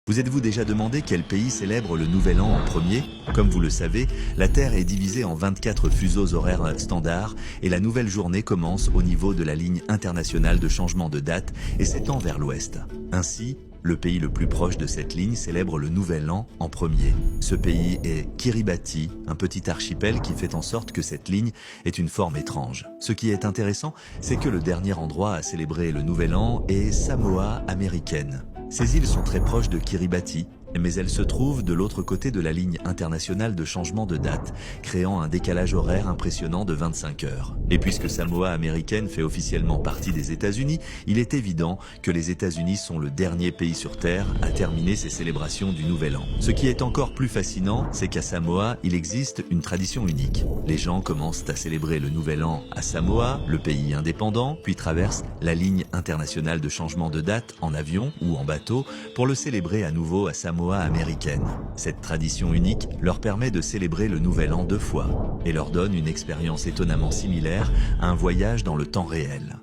Vous êtes-vous déjà demandé quel pays célèbre le Nouvel An en premier? Comme vous le savez, la Terre est divisée en 24 fuseaux horaires standards et la nouvelle journée commence au niveau de la ligne internationale de changement de date et s'étend vers l'ouest. Ainsi, le pays le plus proche de cette ligne célèbre le Nouvel An en premier. Ce pays est Kiribati, un petit archipel qui fait en sorte que cette ligne est une forme étrange. Ce qui est intéressant, c'est que le dernier endroit à célébrer le Nouvel An est Samoa américaine. Ces îles sont très proches de Kiribati, mais elles se trouvent de l'autre côté de la ligne internationale de changement de date, créant un décalage horaire impressionnant de 25 heures. Et puisque Samoa américaine fait officiellement partie des États-Unis, il est évident que les États-Unis sont le dernier pays sur Terre à terminer ces célébrations du Nouvel An. Ce qui est encore plus fascinant, c'est qu'à Samoa, il existe une tradition unique. Les gens commencent à célébrer le Nouvel An à Samoa, le pays indépendant, puis traversent la ligne internationale de changement de date en avion ou en bateau pour le célébrer à nouveau à Samoa américaine. Cette tradition unique leur permet de célébrer le Nouvel An 2 fois et leur donne une expérience étonnamment similaire à un voyage dans le temps réel.